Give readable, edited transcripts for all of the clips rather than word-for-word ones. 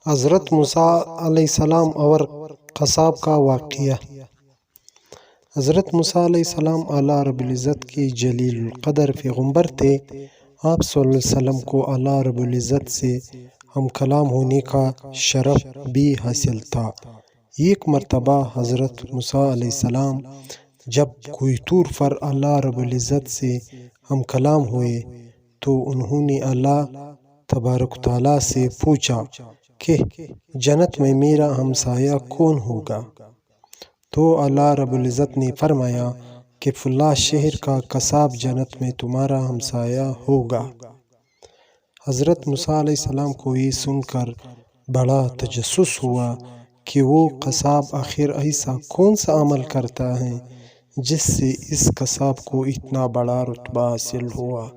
حضرت موسیٰ علیہ السلام اور قصاب کا واقعہ۔ حضرت موسیٰ علیہ السلام اللہ رب العزت کی جلیل القدر پیغمبر تھے۔ آپ صلی اللہ علیہ وسلم کو اللہ رب العزت سے ہم کلام ہونے کا شرف بھی حاصل تھا۔ ایک مرتبہ حضرت موسیٰ علیہ السلام جب کوہ طور پر اللہ رب العزت سے ہم کلام ہوئے تو انہوں نے اللہ تبارک و تعالیٰ سے پوچھا کہ جنت میں میرا ہمسایہ کون ہوگا؟ تو اللہ رب العزت نے فرمایا کہ فلاں شہر کا قصاب جنت میں تمہارا ہمسایہ ہوگا۔ حضرت موسیٰ علیہ السلام کو یہ سن کر بڑا تجسس ہوا کہ وہ قصاب آخر ایسا کون سا عمل کرتا ہے جس سے اس قصاب کو اتنا بڑا رتبہ حاصل ہوا۔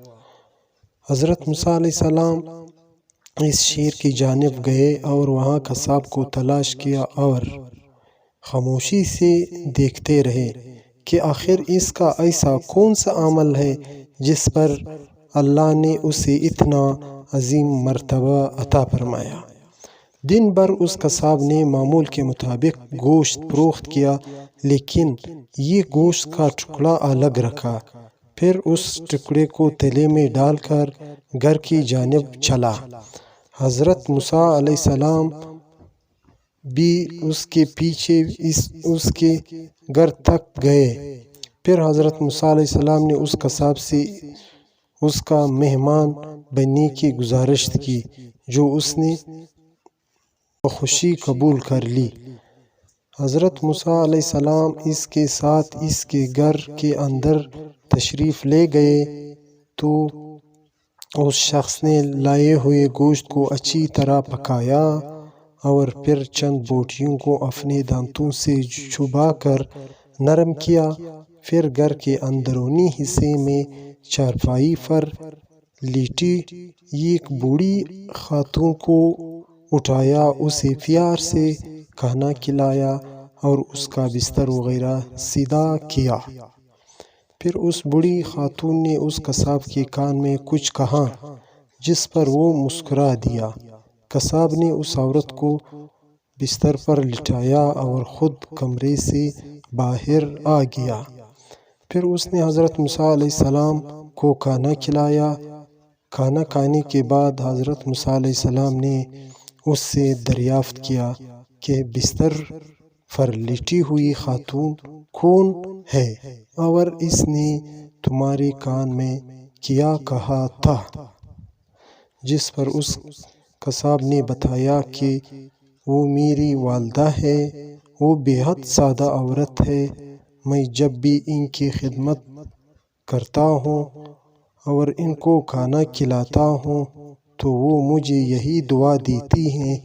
حضرت موسیٰ علیہ السلام اس شہر کی جانب گئے اور وہاں قصاب کو تلاش کیا اور خاموشی سے دیکھتے رہے کہ آخر اس کا ایسا کون سا عمل ہے جس پر اللہ نے اسے اتنا عظیم مرتبہ عطا فرمایا۔ دن بھر اس قصاب نے معمول کے مطابق گوشت فروخت کیا، لیکن یہ گوشت کا ٹکڑا الگ رکھا۔ پھر اس ٹکڑے کو تلے میں ڈال کر گھر کی جانب چلا۔ حضرت موسیٰ علیہ السلام بھی اس کے پیچھے اس کے گھر تک گئے۔ پھر حضرت موسیٰ علیہ السلام نے اس قصاب سے اس کا مہمان بننے کی گزارش کی، جو اس نے بخوشی قبول کر لی۔ حضرت موسیٰ علیہ السلام اس کے ساتھ اس کے گھر کے اندر تشریف لے گئے تو اس شخص نے لائے ہوئے گوشت کو اچھی طرح پکایا اور پھر چند بوٹیوں کو اپنے دانتوں سے چبا کر نرم کیا۔ پھر گھر کے اندرونی حصے میں چارپائی پر لیٹی ایک بوڑھی خاتون کو اٹھایا، اسے پیار سے کھانا کھلایا اور اس کا بستر وغیرہ سیدھا کیا۔ پھر اس بوڑھی خاتون نے اس قصاب کے کان میں کچھ کہا جس پر وہ مسکرا دیا۔ قصاب نے اس عورت کو بستر پر لٹایا اور خود کمرے سے باہر آ گیا۔ پھر اس نے حضرت موسیٰ علیہ السلام کو کھانا کھلایا۔ کھانا کھانے کے بعد حضرت موسیٰ علیہ السلام نے اس سے دریافت کیا کہ بستر پر لیٹی ہوئی خاتون کون ہے اور اس نے تمہارے کان میں کیا کہا تھا؟ جس پر اس قصاب نے بتایا کہ وہ میری والدہ ہے، وہ بے حد سادہ عورت ہے۔ میں جب بھی ان کی خدمت کرتا ہوں اور ان کو کھانا کھلاتا ہوں تو وہ مجھے یہی دعا دیتی ہیں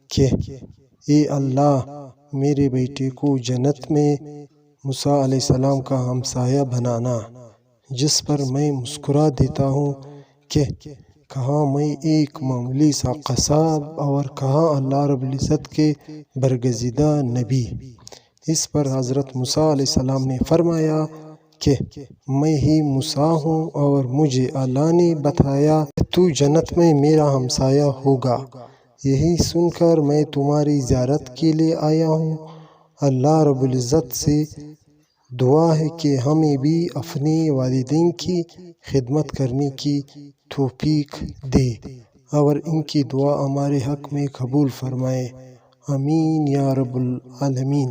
کہ اے اللہ میرے بیٹے کو جنت میں موسیٰ علیہ السلام کا ہمسایہ بنانا، جس پر میں مسکرا دیتا ہوں کہ کہاں میں ایک معمولی سا قصاب اور کہاں اللہ رب العزت کے برگزیدہ نبی۔ اس پر حضرت موسیٰ علیہ السلام نے فرمایا کہ میں ہی موسیٰ ہوں اور مجھے اللہ نے بتایا کہ تو جنت میں میرا ہمسایہ ہوگا۔ یہی سن کر میں تمہاری زیارت کے لیے آیا ہوں۔ اللہ رب العزت سے دعا ہے کہ ہمیں بھی اپنے والدین کی خدمت کرنے کی توفیق دے اور ان کی دعا ہمارے حق میں قبول فرمائے، آمین یا رب العالمین۔